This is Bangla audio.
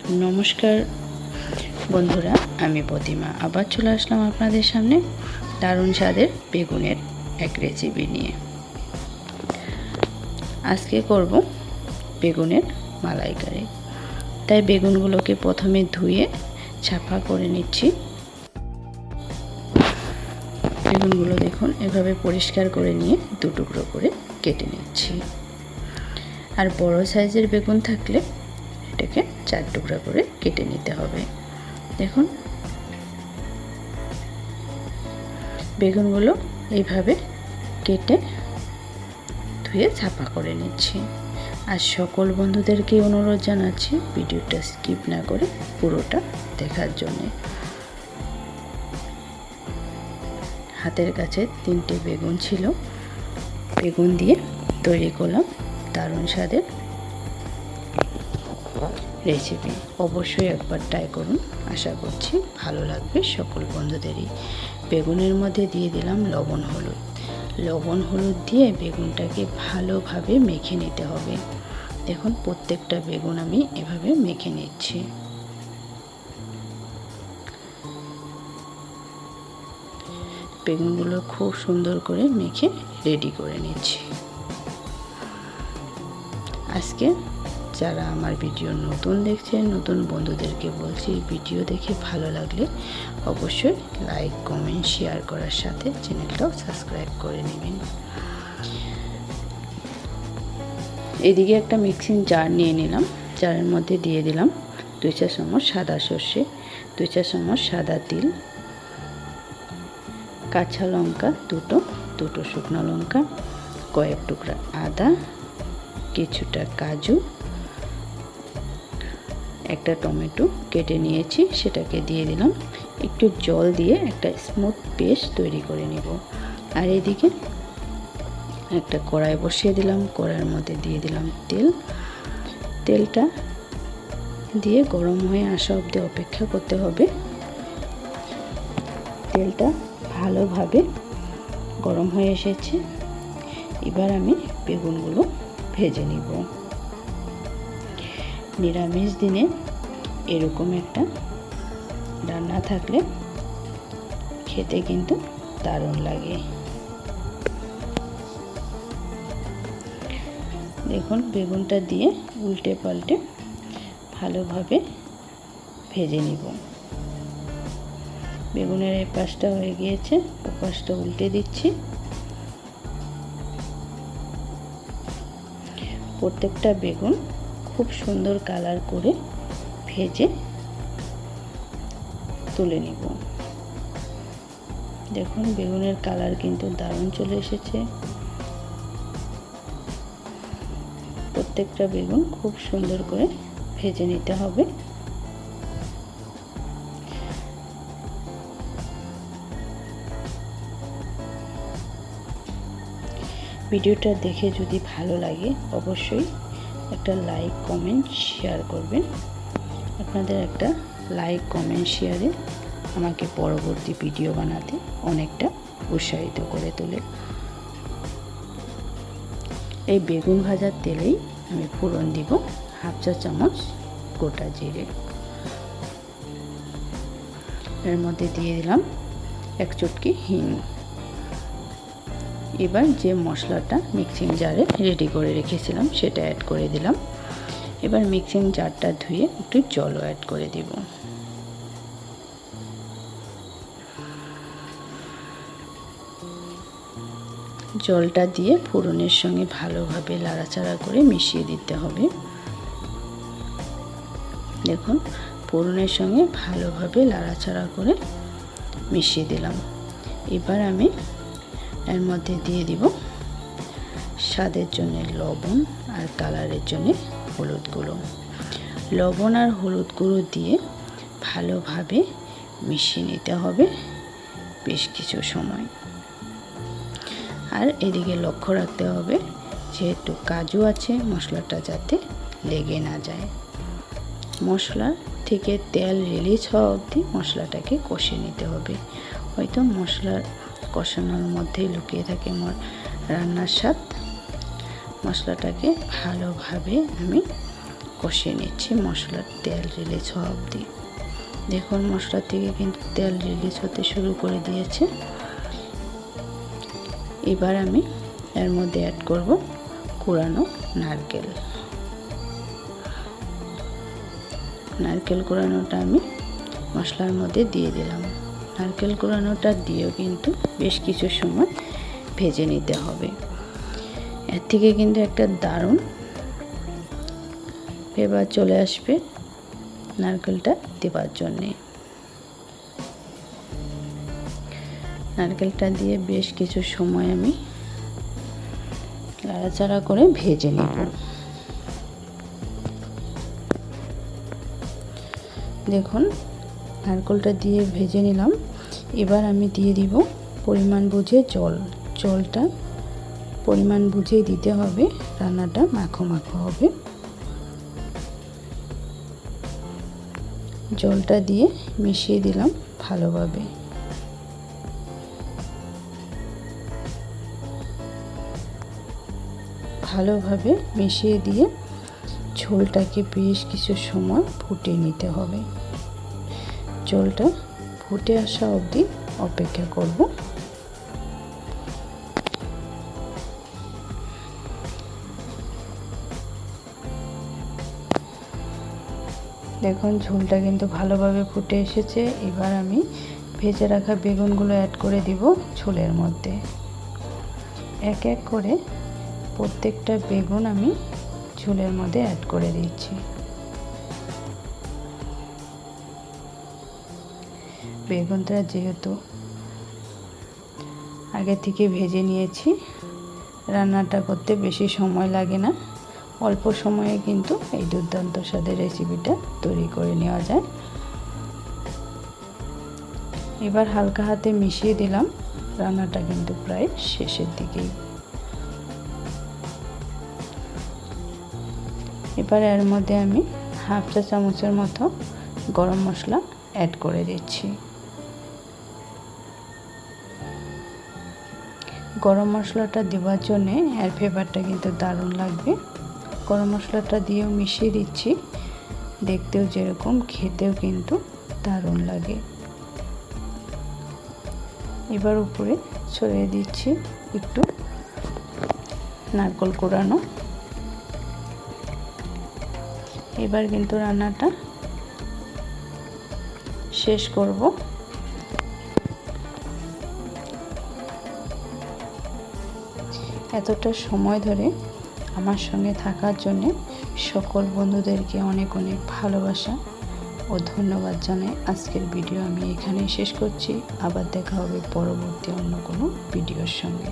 নমস্কার বন্ধুরা, আমি প্রতিমা আবার চলে আসলাম আপনাদের সামনে দারুণ স্বাদের বেগুনের এক রেসিপি নিয়ে। আজকে করব বেগুনের মালাইকারি। তাই বেগুনগুলোকে প্রথমে ধুয়ে ছাপা করে নিচ্ছি। বেগুনগুলো দেখুন এভাবে পরিষ্কার করে নিয়ে দু টুকরো করে কেটে নিচ্ছি। আর বড় সাইজের বেগুন থাকলে এটাকে 4 টুকরা করে কেটে নিতে হবে। দেখুন বেগুনগুলো এইভাবে কেটে ধুয়ে ছাপা করে নিচ্ছি। আর সকল বন্ধুদেরকে অনুরোধ জানাচ্ছি ভিডিওটা স্কিপ না করে পুরোটা দেখার জন্য। হাতের কাছে 3টে বেগুন ছিল, বেগুন দিয়ে তৈরি করলাম দারুণ স্বাদের রেসিপি। অবশ্যই একবার ট্রাই করুন, আশা করছি ভালো লাগবে সকল বন্ধুদেরই। বেগুনের মধ্যে দিয়ে দিলাম লবণ হলুদ দিয়ে বেগুনটাকে ভালোভাবে মেখে নিতে হবে। দেখুন প্রত্যেকটা বেগুন আমি এভাবে মেখে নিচ্ছি। বেগুনগুলো খুব সুন্দর করে মেখে রেডি করে নিচ্ছি। আজকে যারা আমার ভিডিও নতুন দেখছেন, নতুন বন্ধুদেরকে বলছি ভিডিও দেখে ভালো লাগলে অবশ্যই লাইক কমেন্ট শেয়ার করার সাথে চ্যানেলটাও সাবস্ক্রাইব করে নেবেন। এদিকে একটা মিক্সিং জার নিয়ে নিলাম। জারের মধ্যে দিয়ে দিলাম 2 চা চামচ সাদা সর্ষে, 2 চা চামচ সাদা তিল, কাঁচা লঙ্কা দুটো শুকনো লঙ্কা, কয়েক টুকরা আদা, কিছুটা কাজু, একটা টমেটো কেটে নিয়েছি সেটাকে দিয়ে দিলাম। একটু জল দিয়ে একটা স্মুথ পেস্ট তৈরি করে নেব। আর এদিকে একটা কড়াই বসিয়ে দিলাম। কড়াইয়ের মধ্যে দিয়ে দিলাম তেলটা দিয়ে গরম হয়ে আসা অবধি অপেক্ষা করতে হবে। তেলটা ভালোভাবে গরম হয়ে এসেছে। এবার আমি বেগুনগুলো ভেজে নিব। নিরামিষ দিনে এরকম একটা রান্না থাকলে খেতে কিন্তু দারুণ লাগে। দেখুন বেগুনটা দিয়ে উল্টে পাল্টে ভালোভাবে ভেজে নিব। বেগুনের এই পাশটা হয়ে গিয়েছে, ও পাশটা উল্টে দিচ্ছি। প্রত্যেকটা বেগুন খুব সুন্দর কালার করে ভেজে তুলে নিব। দেখুন বেগুনের কালার কিন্তু দারুণ চলে এসেছে। প্রত্যেকটা বেগুন খুব সুন্দর করে ভেজে নিতে হবে। ভিডিওটা দেখে যদি ভালো লাগে অবশ্যই একটা লাইক কমেন্ট শেয়ার করবেন। আপনাদের একটা লাইক কমেন্ট শেয়ারে আমাকে পরবর্তী ভিডিও বানাতে অনেকটা উৎসাহিত করে তোলে। এই বেগুন ভাজার তেলেই আমি ফোড়ন দিব 1/2 চা চামচ গোটা জিরে। এর মধ্যে দিয়ে দিলাম 1 চুটকি হিং। এবার যে মশলাটা মিক্সিং জারে রেডি করে রেখেছিলাম সেটা অ্যাড করে দিলাম। এবার মিক্সিং জারটা ধুয়ে একটু জলও অ্যাড করে দিব। জলটা দিয়ে ফোড়নের সঙ্গে ভালোভাবে নাড়াচাড়া করে মিশিয়ে দিতে হবে। দেখুন ফোড়নের সঙ্গে ভালোভাবে নাড়াচাড়া করে মিশিয়ে দিলাম। এবার আমি এর মধ্যে দিয়ে দিব স্বাদের জন্য লবণ আর কালারের জন্য হলুদ গুঁড়ো। লবণ আর হলুদ গুঁড়ো দিয়ে ভালোভাবে মিশিয়ে নিতে হবে বেশ কিছু সময়। আর এদিকে লক্ষ্য রাখতে হবে যেহেতু কাজু আছে মশলাটা যাতে লেগে না যায়। মশলা থেকে তেল রিলিজ হওয়া অবধি মশলাটাকে কষিয়ে নিতে হবে। হয়তো মশলার কষানোর মধ্যেই লুকিয়ে থাকে রান্নার স্বাদ। মশলাটাকে ভালোভাবে আমি কষিয়ে নিচ্ছি মশলার তেল রিলিজ হওয়া অবধি। দেখুন মশলা থেকে কিন্তু তেল রিলিজ হতে শুরু করে দিয়েছে। এবার আমি এর মধ্যে অ্যাড করব কুড়ানো নারকেল। নারকেল কুড়ানোটা আমি মশলার মধ্যে দিয়ে দিলাম। নারকেল কুড়ানোটা দিয়েও কিন্তু বেশ কিছু সময় ভেজে নিতে হবে। এর থেকে কিন্তু একটা দারুণ ফ্লেভার চলে আসবে নারকেলটা দেওয়ার জন্যে। নারকেলটা দিয়ে বেশ কিছু সময় আমি নাড়াচাড়া করে ভেজে নেব। দেখুন নারকেলটা দিয়ে ভেজে নিলাম। এবার আমি দিয়ে দিব পরিমাণ বুঝে জল। জলটা পরিমাণ বুঝেই দিতে হবে, রান্নাটা মাখো মাখো হবে। জলটা দিয়ে মিশিয়ে দিলাম ভালোভাবে। ভালোভাবে মিশিয়ে দিয়ে ঝোলটাকে বেশ কিছু সময় ফুটিয়ে নিতে হবে। ঝোলটা ফুটে আসা অবধি অপেক্ষা করব। দেখুন ঝোলটা কিন্তু ভালোভাবে ফুটে এসেছে। এবার আমি ভেজে রাখা বেগুনগুলো অ্যাড করে দিব ঝোলের মধ্যে। এক এক করে প্রত্যেকটা বেগুন আমি ঝোলের মধ্যে অ্যাড করে দিচ্ছি। বেগুনটা যেহেতু আগে থেকে ভেজে নিয়েছি, রান্নাটা করতে বেশি সময় লাগে না। অল্প সময়ে কিন্তু এই দুর্দান্ত স্বাদের রেসিপিটা তৈরি করে নেওয়া যায়। এবার হালকা হাতে মিশিয়ে দিলাম। রান্নাটা কিন্তু প্রায় শেষের দিকেই। এবার এর মধ্যে আমি হাফ চা চামচের মতো গরম মশলা অ্যাড করে দিচ্ছি। গরম মশলাটা দেওয়ার জন্যে এর ফ্লেভারটা কিন্তু দারুণ লাগবে। গরম মশলাটা দিয়েও মিশিয়ে দিচ্ছি। দেখতেও যেরকম খেতেও কিন্তু দারুণ লাগে। এবার উপরে ছড়িয়ে দিচ্ছি একটু নারকেল কোড়ানো। এবার কিন্তু রান্নাটা শেষ করব। এতটা সময় ধরে আমার সঙ্গে থাকার জন্যে সকল বন্ধুদেরকে অনেক অনেক ভালোবাসা ও ধন্যবাদ জানাই। আজকের ভিডিও আমি এখানেই শেষ করছি। আবার দেখা হবে পরবর্তী অন্য কোনো ভিডিওর সঙ্গে।